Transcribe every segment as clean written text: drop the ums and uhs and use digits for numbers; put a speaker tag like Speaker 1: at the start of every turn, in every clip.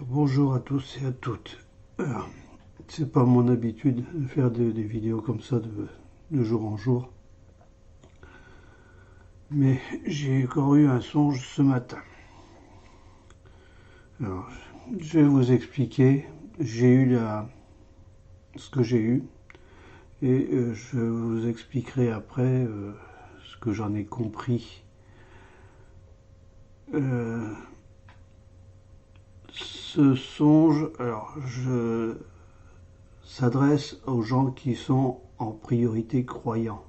Speaker 1: Bonjour à tous et à toutes. Alors, c'est pas mon habitude de faire des vidéos comme ça de jour en jour, mais j'ai encore eu un songe ce matin. Alors, je vais vous expliquer. J'ai eu ce que j'ai eu et je vous expliquerai après ce que j'en ai compris. Ce songe, s'adresse aux gens qui sont en priorité croyants.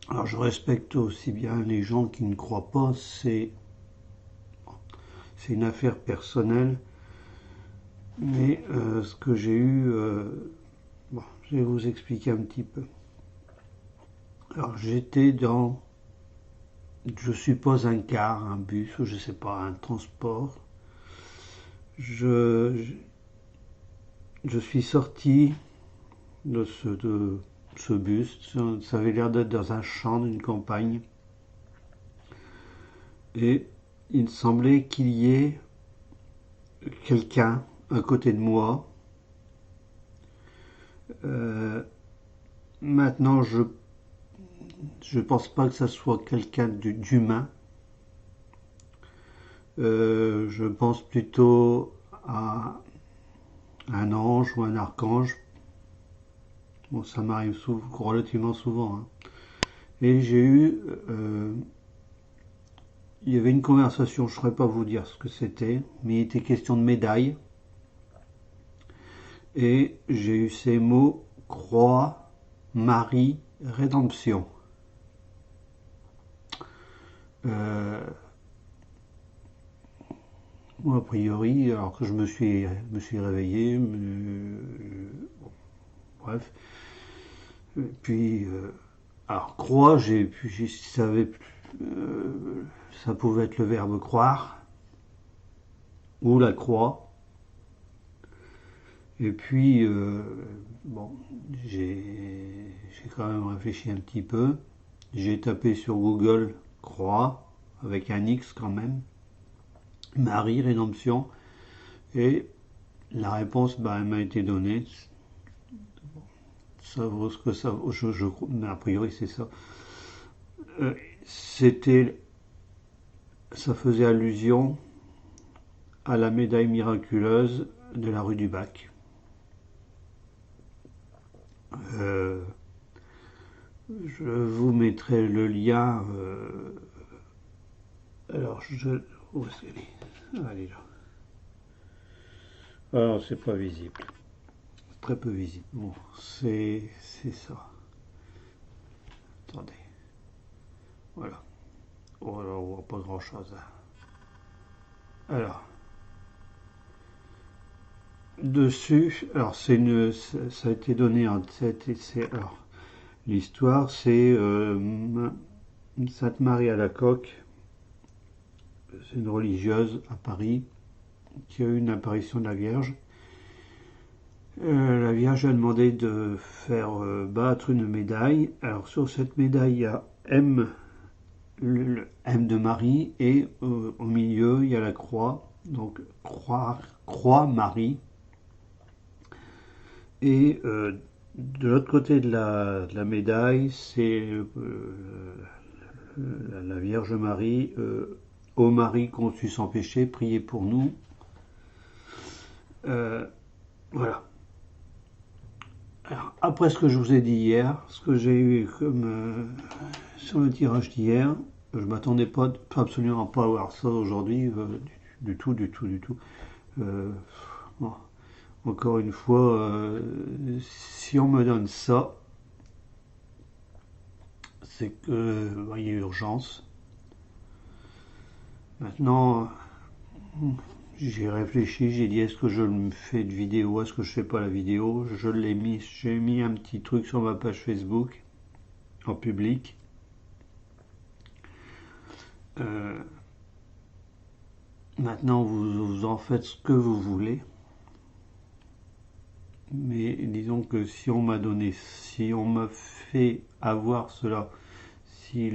Speaker 1: Alors je respecte aussi bien les gens qui ne croient pas, c'est une affaire personnelle, mais ce que j'ai eu, bon, je vais vous expliquer un petit peu. Alors j'étais dans, je suppose un car, un bus, ou je sais pas, un transport. Je suis sorti de ce bus, ça avait l'air d'être dans un champ d'une campagne, et il semblait qu'il y ait quelqu'un à côté de moi. Maintenant, je pense pas que ça soit quelqu'un d'humain. Je pense plutôt à un ange ou un archange. Bon, ça m'arrive relativement souvent, hein. Et il y avait une conversation, je ne saurais pas vous dire ce que c'était, mais il était question de médailles. Et j'ai eu ces mots: croix, Marie, rédemption. Euh, Moi, a priori, alors que je me suis réveillé, bref. Et puis, alors, croix, euh, ça pouvait être le verbe croire, ou la croix. Et puis, bon, j'ai quand même réfléchi un petit peu. J'ai tapé sur Google croix, avec un X quand même, Marie, rédemption, et la réponse, bah, elle m'a été donnée. Ça vaut ce que ça vaut, mais a priori c'est ça. Euh, C'était, ça faisait allusion à la médaille miraculeuse de la rue du Bac. Euh, je vous mettrai le lien. Où est-ce qu'elle est? Ah, elle est là. Alors, c'est pas visible. Très peu visible. Bon, c'est ça. Attendez. Voilà. Oh, alors, on voit pas grand-chose, hein. Alors, dessus, alors ça a été donné en tête. Alors, l'histoire, c'est Sainte Marie à la Coque. C'est une religieuse à Paris qui a eu une apparition de la Vierge. La Vierge a demandé de faire battre une médaille. Alors sur cette médaille, il y a M, le M de Marie, et au milieu, il y a la croix. Donc croix Marie. Et de l'autre côté de la médaille, c'est la Vierge Marie. Ô Marie conçue sans péché, priez pour nous. Voilà. Alors, après ce que je vous ai dit hier, ce que j'ai eu comme sur le tirage d'hier, je m'attendais pas, absolument pas à voir ça aujourd'hui, du tout, du tout, du tout. Bon, encore une fois, si on me donne ça, c'est que il y a urgence. Maintenant, j'ai réfléchi, j'ai dit est-ce que je me fais de vidéo, est-ce que je fais pas la vidéo. J'ai mis un petit truc sur ma page Facebook en public. Euh, Maintenant, vous en faites ce que vous voulez. Mais disons que si on m'a fait avoir cela, si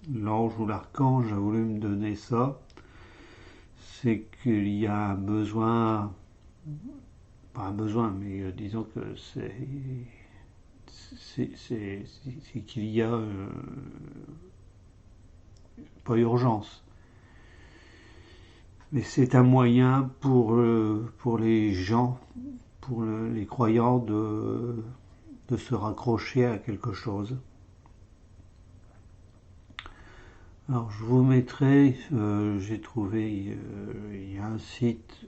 Speaker 1: l'ange ou l'archange a voulu me donner ça, c'est qu'il y a un besoin, pas un besoin, mais disons que c'est qu'il y a pas urgence, mais c'est un moyen pour les gens, pour les croyants de se raccrocher à quelque chose. Alors je vous mettrai, j'ai trouvé, il y a un site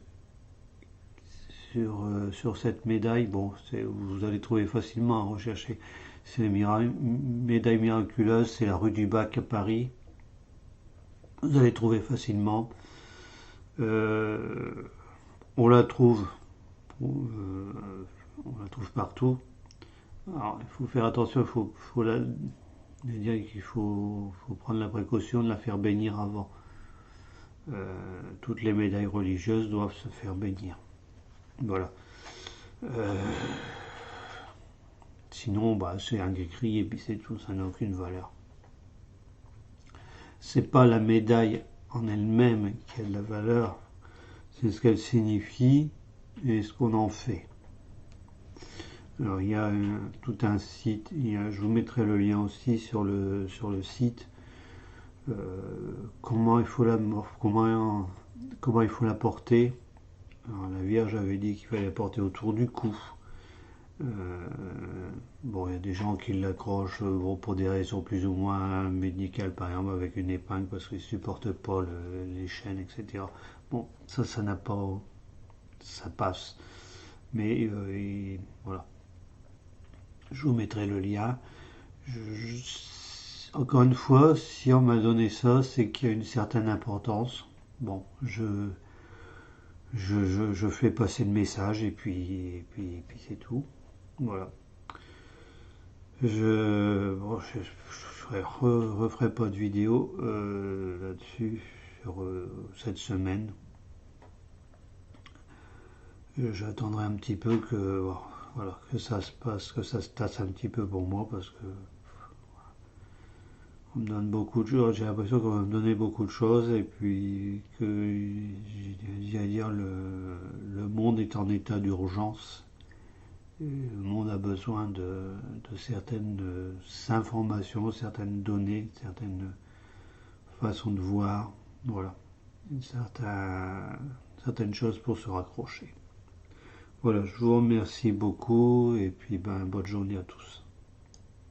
Speaker 1: sur cette médaille, bon, vous allez trouver facilement à rechercher, c'est la médaille miraculeuse, c'est la rue du Bac à Paris, vous allez trouver facilement. On la trouve, on la trouve partout. Alors il faut faire attention, dire qu'il faut prendre la précaution de la faire bénir avant. Toutes les médailles religieuses doivent se faire bénir. Voilà. Sinon, c'est un écrit et puis c'est tout, ça n'a aucune valeur. C'est pas la médaille en elle-même qui a de la valeur, c'est ce qu'elle signifie et ce qu'on en fait. Alors il y a tout un site, je vous mettrai le lien aussi sur le site. Comment il faut la porter. Alors, la Vierge avait dit qu'il fallait la porter autour du cou. Bon, il y a des gens qui l'accrochent pour des raisons plus ou moins médicales, par exemple avec une épingle parce qu'ils ne supportent pas les chaînes, etc. Bon, ça n'a pas, ça passe. Mais voilà. Je vous mettrai le lien. Encore une fois, si on m'a donné ça, c'est qu'il y a une certaine importance. Bon, je fais passer le message et puis c'est tout. Voilà. Je referai pas de vidéo là-dessus sur cette semaine. J'attendrai un petit peu voilà, que ça se passe, que ça se tasse un petit peu pour moi parce que on me donne beaucoup de choses, j'ai l'impression qu'on va me donner beaucoup de choses et puis que j'allais dire le monde est en état d'urgence. Le monde a besoin de certaines informations, certaines données, certaines façons de voir, voilà, certaines choses pour se raccrocher. Voilà, je vous remercie beaucoup et puis bonne journée à tous.